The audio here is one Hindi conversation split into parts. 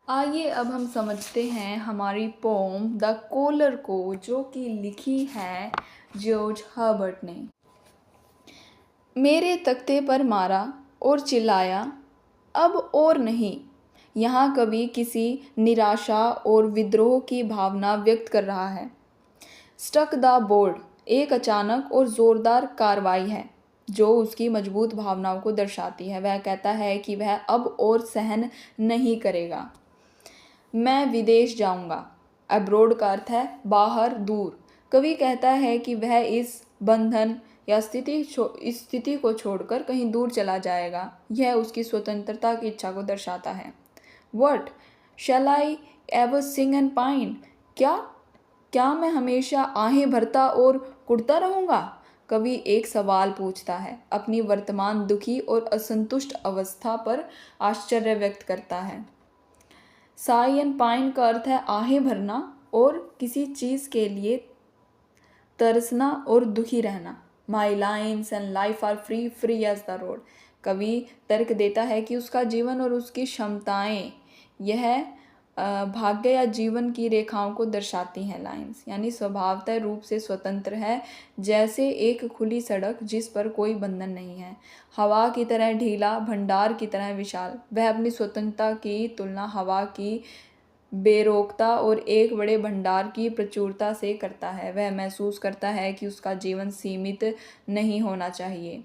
आइए अब हम समझते हैं हमारी पोम द कोलर को, जो कि लिखी है जॉर्ज हर्बर्ट ने। मेरे तख्ते पर मारा और चिल्लाया, अब और नहीं। यहाँ कवि किसी निराशा और विद्रोह की भावना व्यक्त कर रहा है। स्ट्रक द बोर्ड एक अचानक और ज़ोरदार कार्रवाई है जो उसकी मजबूत भावनाओं को दर्शाती है। वह कहता है कि वह अब और सहन नहीं करेगा। मैं विदेश जाऊंगा। अब्रोड का अर्थ है बाहर, दूर। कवि कहता है कि वह इस बंधन या इस स्थिति को छोड़कर कहीं दूर चला जाएगा। यह उसकी स्वतंत्रता की इच्छा को दर्शाता है। What shall I ever sing and pine? क्या क्या मैं हमेशा आहें भरता और कुढ़ता रहूंगा? कवि एक सवाल पूछता है, अपनी वर्तमान दुखी और असंतुष्ट अवस्था पर आश्चर्य व्यक्त करता है। साई एंड पाइन का अर्थ है आहें भरना और किसी चीज़ के लिए तरसना और दुखी रहना। My lines and life are free, free as the road. कवि तर्क देता है कि उसका जीवन और उसकी क्षमताएं यह भाग्य या जीवन की रेखाओं को दर्शाती हैं। लाइन्स यानी स्वभावतः रूप से स्वतंत्र है, जैसे एक खुली सड़क जिस पर कोई बंधन नहीं है। हवा की तरह ढीला, भंडार की तरह विशाल। वह अपनी स्वतंत्रता की तुलना हवा की बेरोकता और एक बड़े भंडार की प्रचुरता से करता है। वह महसूस करता है कि उसका जीवन सीमित नहीं होना चाहिए।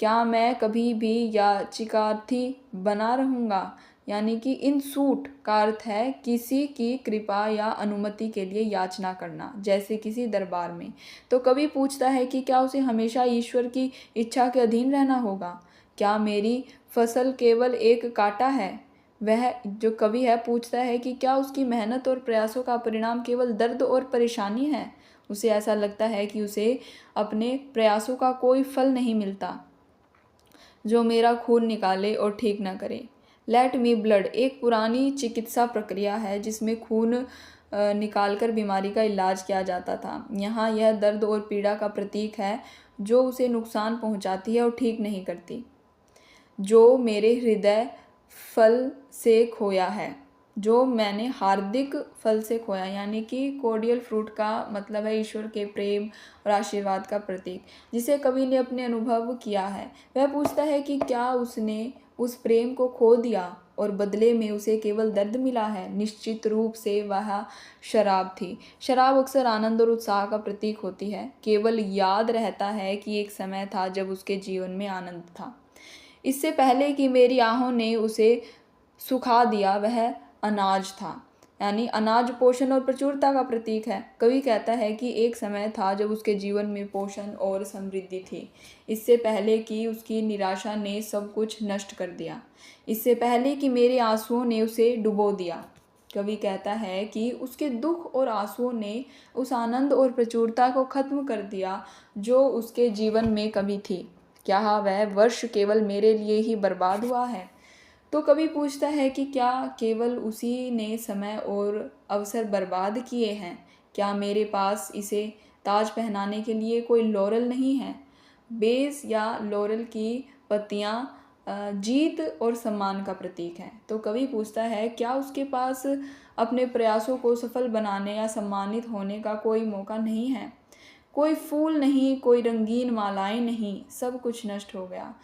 क्या मैं कभी भी याचिकार्थी बना रहूँगा? यानी कि इन सूट का अर्थ है किसी की कृपा या अनुमति के लिए याचना करना, जैसे किसी दरबार में। तो कवि पूछता है कि क्या उसे हमेशा ईश्वर की इच्छा के अधीन रहना होगा? क्या मेरी फसल केवल एक कांटा है? वह जो कवि है पूछता है कि क्या उसकी मेहनत और प्रयासों का परिणाम केवल दर्द और परेशानी है? उसे ऐसा लगता है कि उसे अपने प्रयासों का कोई फल नहीं मिलता जो मेरा खून निकाले और ठीक न करे। लेट मी ब्लड एक पुरानी चिकित्सा प्रक्रिया है जिसमें खून निकालकर बीमारी का इलाज किया जाता था। यहाँ यह दर्द और पीड़ा का प्रतीक है जो उसे नुकसान पहुँचाती है और ठीक नहीं करती। जो मेरे हृदय फल से खोया है, जो मैंने हार्दिक फल से खोया, यानी कि कोर्डियल फ्रूट का मतलब है ईश्वर के प्रेम और आशीर्वाद का प्रतीक, जिसे कवि ने अपने अनुभव किया है। वह पूछता है कि क्या उसने उस प्रेम को खो दिया और बदले में उसे केवल दर्द मिला है? निश्चित रूप से वह शराब थी। शराब अक्सर आनंद और उत्साह का प्रतीक होती है। केवल याद रहता है कि एक समय था जब उसके जीवन में आनंद था। इससे पहले कि मेरी आहों ने उसे सुखा दिया, वह अनाज था। यानी अनाज पोषण और प्रचुरता का प्रतीक है। कवि कहता है कि एक समय था जब उसके जीवन में पोषण और समृद्धि थी। इससे पहले कि उसकी निराशा ने सब कुछ नष्ट कर दिया। इससे पहले कि मेरे आंसुओं ने उसे डुबो दिया। कवि कहता है कि उसके दुख और आंसुओं ने उस आनंद और प्रचुरता को खत्म कर दिया जो उसके जीवन में कभी थी। क्या वह वर्ष केवल मेरे लिए ही बर्बाद हुआ है? तो कवि पूछता है कि क्या केवल उसी ने समय और अवसर बर्बाद किए हैं? क्या मेरे पास इसे ताज पहनाने के लिए कोई लॉरल नहीं है? बेस या लॉरल की पत्तियां जीत और सम्मान का प्रतीक हैं। तो कवि पूछता है क्या उसके पास अपने प्रयासों को सफल बनाने या सम्मानित होने का कोई मौका नहीं है? कोई फूल नहीं, कोई रंगीन मालाएं नहीं, सब कुछ नष्ट हो गया।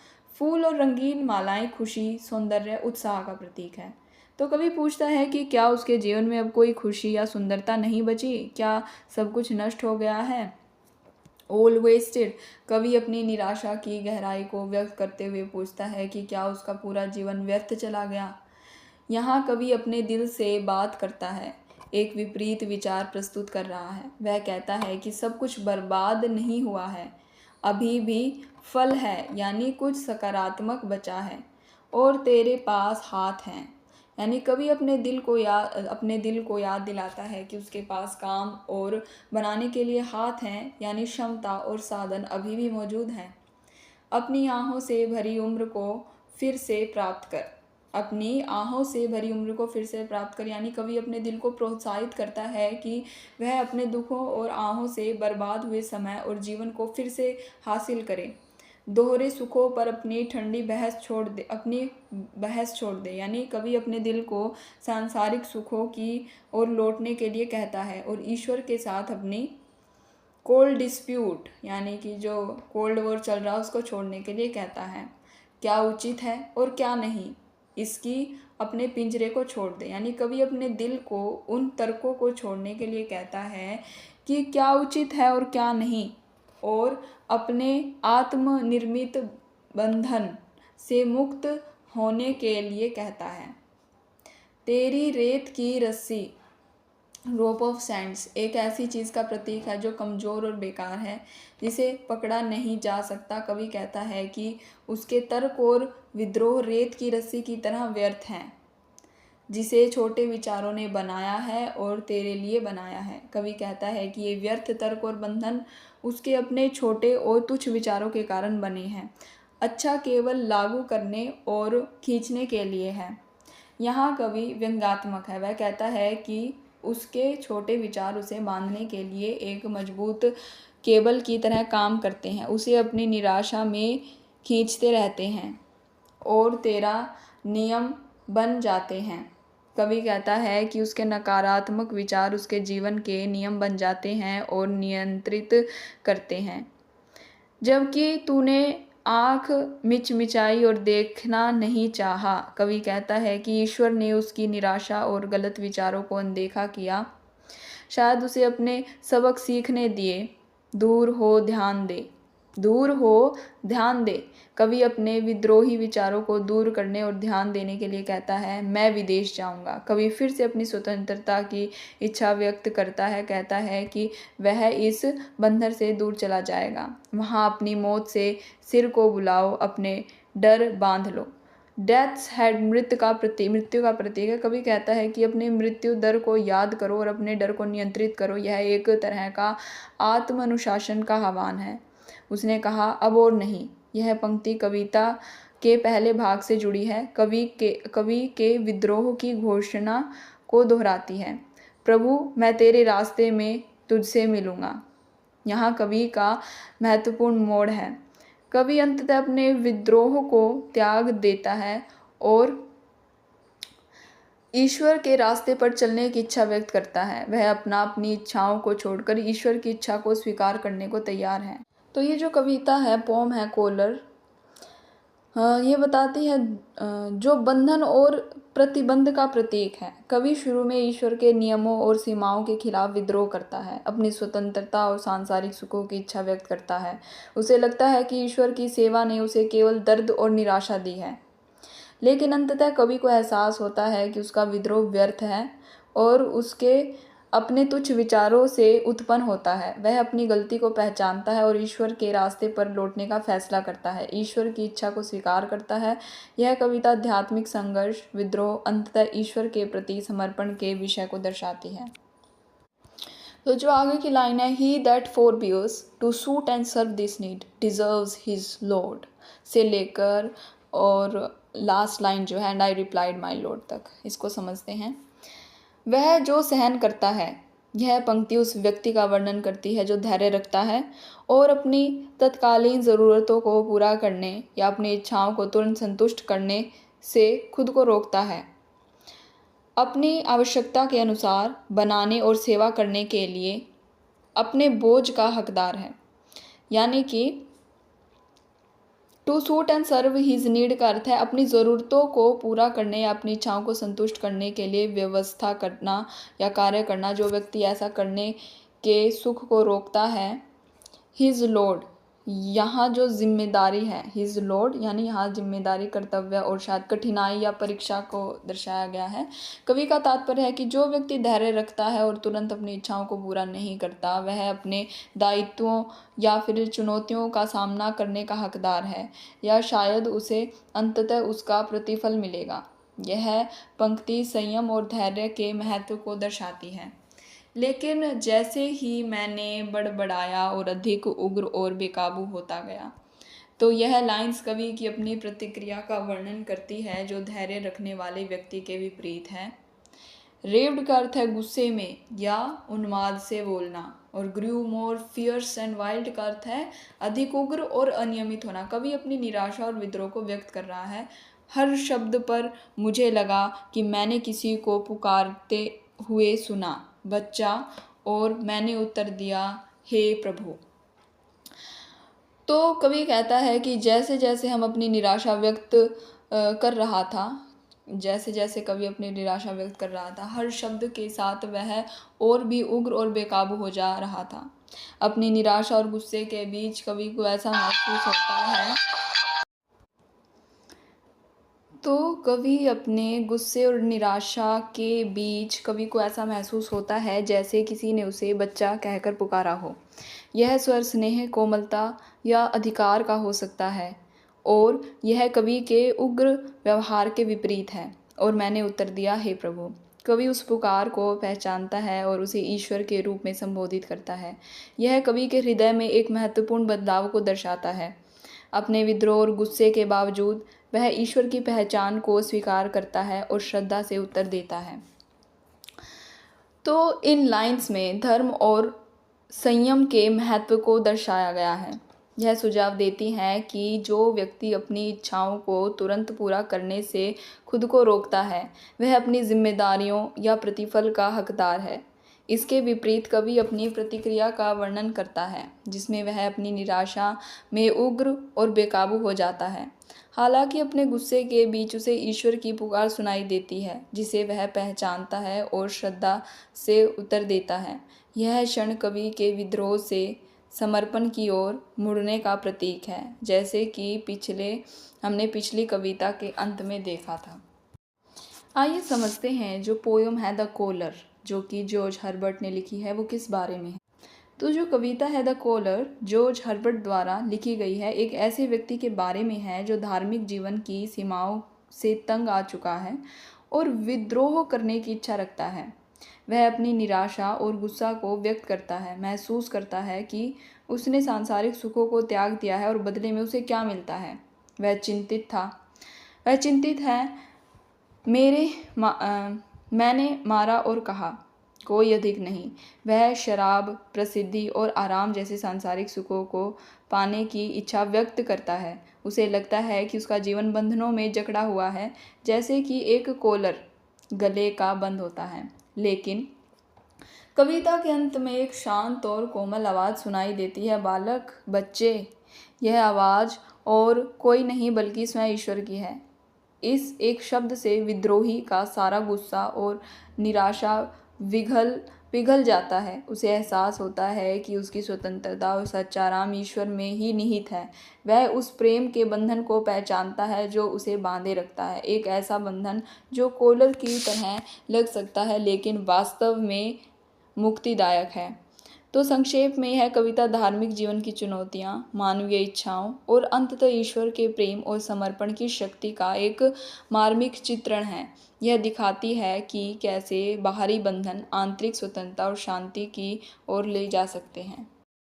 फूल और रंगीन मालाएं खुशी, सौंदर्य, उत्साह का प्रतीक है। तो कवि पूछता है कि क्या उसके जीवन में अब कोई खुशी या सुंदरता नहीं बची? क्या सब कुछ नष्ट हो गया है? All wasted. कवि अपनी निराशा की गहराई को व्यक्त करते हुए पूछता है कि क्या उसका पूरा जीवन व्यर्थ चला गया? यहाँ कवि अपने दिल से बात करता है, एक विपरीत विचार प्रस्तुत कर रहा है। वह कहता है कि सब कुछ बर्बाद नहीं हुआ है, अभी भी फल है, यानी कुछ सकारात्मक बचा है और तेरे पास हाथ हैं। यानी कवि अपने दिल को याद दिलाता है कि उसके पास काम और बनाने के लिए हाथ हैं, यानी क्षमता और साधन अभी भी मौजूद हैं। अपनी आहों से भरी उम्र को फिर से प्राप्त कर। अपनी आहों से भरी उम्र को फिर से प्राप्त कर, यानी कवि अपने दिल को प्रोत्साहित करता है कि वह अपने दुखों और आहों से बर्बाद हुए समय और जीवन को फिर से हासिल करे। दोहरे सुखों पर अपनी ठंडी बहस छोड़ दे, यानी कवि अपने दिल को सांसारिक सुखों की ओर लौटने के लिए कहता है और ईश्वर के साथ अपनी कोल्ड डिस्प्यूट यानी कि जो कोल्ड वॉर चल रहा है उसको छोड़ने के लिए कहता है। क्या उचित है और क्या नहीं, इसकी अपने पिंजरे को छोड़ दे, यानी कवि अपने दिल को उन तर्कों को छोड़ने के लिए कहता है कि क्या उचित है और क्या नहीं, और अपने आत्मनिर्मित बंधन से मुक्त होने के लिए कहता है। तेरी रेत की रस्सी, रोप ऑफ सैंड्स, एक ऐसी चीज़ का प्रतीक है जो कमज़ोर और बेकार है, जिसे पकड़ा नहीं जा सकता। कवि कहता है कि उसके तर्क और विद्रोह रेत की रस्सी की तरह व्यर्थ हैं, जिसे छोटे विचारों ने बनाया है और तेरे लिए बनाया है। कवि कहता है कि ये व्यर्थ तर्क और बंधन उसके अपने छोटे और तुच्छ विचारों के कारण बने हैं। अच्छा केवल लागू करने और खींचने के लिए है। यहाँ कवि व्यंग्यात्मक है। वह कहता है कि उसके छोटे विचार उसे बांधने के लिए एक मजबूत केबल की तरह काम करते हैं, उसे अपनी निराशा में खींचते रहते हैं और तेरा नियम बन जाते हैं। कवि कहता है कि उसके नकारात्मक विचार उसके जीवन के नियम बन जाते हैं और नियंत्रित करते हैं। जबकि तूने आँख मिचमिचाई और देखना नहीं चाहा। कवि कहता है कि ईश्वर ने उसकी निराशा और गलत विचारों को अनदेखा किया, शायद उसे अपने सबक सीखने दिए। दूर हो ध्यान दे, दूर हो ध्यान दे। कवि अपने विद्रोही विचारों को दूर करने और ध्यान देने के लिए कहता है, मैं विदेश जाऊंगा। कवि फिर से अपनी स्वतंत्रता की इच्छा व्यक्त करता है, कहता है कि वह इस बंधन से दूर चला जाएगा। वहाँ अपनी मौत से सिर को बुलाओ, अपने डर बांध लो। डेथ्स हेड, मृत्यु का प्रतीक है। कवि कहता है कि अपने मृत्यु दर को याद करो और अपने डर को नियंत्रित करो। यह एक तरह का आत्म अनुशासन का आह्वान है। उसने कहा, अब और नहीं। यह पंक्ति कविता के पहले भाग से जुड़ी है। कवि के विद्रोह की घोषणा को दोहराती है। प्रभु, मैं तेरे रास्ते में तुझसे मिलूंगा। यहाँ कवि का महत्वपूर्ण मोड़ है। कवि अंततः अपने विद्रोह को त्याग देता है और ईश्वर के रास्ते पर चलने की इच्छा व्यक्त करता है। वह अपनी इच्छाओं को छोड़कर ईश्वर की इच्छा को स्वीकार करने को तैयार है। तो ये जो कविता है, पोम है कोलर, ये बताती है जो बंधन और प्रतिबंध का प्रतीक है। कवि शुरू में ईश्वर के नियमों और सीमाओं के खिलाफ विद्रोह करता है, अपनी स्वतंत्रता और सांसारिक सुखों की इच्छा व्यक्त करता है। उसे लगता है कि ईश्वर की सेवा ने उसे केवल दर्द और निराशा दी है। लेकिन अंततः कवि को एहसास होता है कि उसका विद्रोह व्यर्थ है और उसके अपने तुच्छ विचारों से उत्पन्न होता है। वह अपनी गलती को पहचानता है और ईश्वर के रास्ते पर लौटने का फैसला करता है, ईश्वर की इच्छा को स्वीकार करता है। यह कविता आध्यात्मिक संघर्ष, विद्रोह, अंततः ईश्वर के प्रति समर्पण के विषय को दर्शाती है। तो जो आगे की लाइन है, he that forbears to suit and serve this need deserves his lord, से लेकर और लास्ट लाइन जो है, and I replied my lord तक, इसको समझते हैं। वह जो सहन करता है, यह पंक्ति उस व्यक्ति का वर्णन करती है जो धैर्य रखता है और अपनी तत्कालीन ज़रूरतों को पूरा करने या अपनी इच्छाओं को तुरंत संतुष्ट करने से खुद को रोकता है। अपनी आवश्यकता के अनुसार बनाने और सेवा करने के लिए अपने बोझ का हकदार है। यानी कि to suit and serve his need का अर्थ है अपनी ज़रूरतों को पूरा करने या अपनी इच्छाओं को संतुष्ट करने के लिए व्यवस्था करना या कार्य करना। जो व्यक्ति ऐसा करने के सुख को रोकता है, हिज लॉर्ड, यहाँ जो जिम्मेदारी है, हिज लॉर्ड यानी यहाँ जिम्मेदारी, कर्तव्य और शायद कठिनाई या परीक्षा को दर्शाया गया है। कवि का तात्पर्य है कि जो व्यक्ति धैर्य रखता है और तुरंत अपनी इच्छाओं को पूरा नहीं करता, वह अपने दायित्वों या फिर चुनौतियों का सामना करने का हकदार है, या शायद उसे अंततः उसका प्रतिफल मिलेगा। यह पंक्ति संयम और धैर्य के महत्व को दर्शाती है। लेकिन जैसे ही मैंने बड़बड़ाया और अधिक उग्र और बेकाबू होता गया। तो यह लाइंस कवि की अपनी प्रतिक्रिया का वर्णन करती है जो धैर्य रखने वाले व्यक्ति के विपरीत है। रेव्ड का अर्थ है गुस्से में या उन्माद से बोलना। और ग्रू मोर फियर्स एंड वाइल्ड का अर्थ है अधिक उग्र और अनियमित होना। कवि अपनी निराशा और विद्रोह को व्यक्त कर रहा है। हर शब्द पर मुझे लगा कि मैंने किसी को पुकारते हुए सुना, बच्चा, और मैंने उत्तर दिया, हे प्रभु। तो कवि कहता है कि जैसे जैसे हम अपनी निराशा व्यक्त कर रहा था, जैसे जैसे कवि अपनी निराशा व्यक्त कर रहा था, हर शब्द के साथ वह और भी उग्र और बेकाबू हो जा रहा था। अपनी निराशा और गुस्से के बीच कवि को ऐसा महसूस होता है तो कवि अपने गुस्से और निराशा के बीच कवि को ऐसा महसूस होता है जैसे किसी ने उसे बच्चा कहकर पुकारा हो। यह स्वर स्नेह, कोमलता या अधिकार का हो सकता है और यह कवि के उग्र व्यवहार के विपरीत है। और मैंने उत्तर दिया, हे प्रभु। कवि उस पुकार को पहचानता है और उसे ईश्वर के रूप में संबोधित करता है। यह कवि के हृदय में एक महत्वपूर्ण बदलाव को दर्शाता है। अपने विद्रोह और गुस्से के बावजूद वह ईश्वर की पहचान को स्वीकार करता है और श्रद्धा से उत्तर देता है। तो इन लाइंस में धर्म और संयम के महत्व को दर्शाया गया है। यह सुझाव देती हैं कि जो व्यक्ति अपनी इच्छाओं को तुरंत पूरा करने से खुद को रोकता है, वह अपनी जिम्मेदारियों या प्रतिफल का हकदार है। इसके विपरीत कवि अपनी प्रतिक्रिया का वर्णन करता है, जिसमें वह अपनी निराशा में उग्र और बेकाबू हो जाता है। हालांकि अपने गुस्से के बीच उसे ईश्वर की पुकार सुनाई देती है, जिसे वह पहचानता है और श्रद्धा से उत्तर देता है। यह क्षण कवि के विद्रोह से समर्पण की ओर मुड़ने का प्रतीक है, जैसे कि हमने पिछली कविता के अंत में देखा था। आइए समझते हैं जो पोयम है द कोलर, जो कि जॉर्ज हर्बर्ट ने लिखी है, वो किस बारे में है। तो जो कविता है द कोलर जॉर्ज हर्बर्ट द्वारा लिखी गई है, एक ऐसे व्यक्ति के बारे में है जो धार्मिक जीवन की सीमाओं से तंग आ चुका है और विद्रोह करने की इच्छा रखता है। वह अपनी निराशा और गुस्सा को व्यक्त करता है, महसूस करता है कि उसने सांसारिक सुखों को त्याग दिया है और बदले में उसे क्या मिलता है। वह चिंतित है। मैंने मारा और कहा, कोई अधिक नहीं। वह शराब, प्रसिद्धि और आराम जैसे सांसारिक सुखों को पाने की इच्छा व्यक्त करता है। उसे लगता है कि उसका जीवन बंधनों में जकड़ा हुआ है, जैसे कि एक कॉलर गले का बंद होता है। लेकिन कविता के अंत में एक शांत और कोमल आवाज़ सुनाई देती है, बालक, बच्चे। यह आवाज़ और कोई नहीं बल्कि स्वयं ईश्वर की है। इस एक शब्द से विद्रोही का सारा गुस्सा और निराशा पिघल जाता है। उसे एहसास होता है कि उसकी स्वतंत्रता और सच्चा आराम ईश्वर में ही निहित है। वह उस प्रेम के बंधन को पहचानता है जो उसे बांधे रखता है, एक ऐसा बंधन जो कॉलर की तरह लग सकता है लेकिन वास्तव में मुक्तिदायक है। तो संक्षेप में यह कविता धार्मिक जीवन की चुनौतियाँ, मानवीय इच्छाओं और अंततः ईश्वर के प्रेम और समर्पण की शक्ति का एक मार्मिक चित्रण है। यह दिखाती है कि कैसे बाहरी बंधन आंतरिक स्वतंत्रता और शांति की ओर ले जा सकते हैं।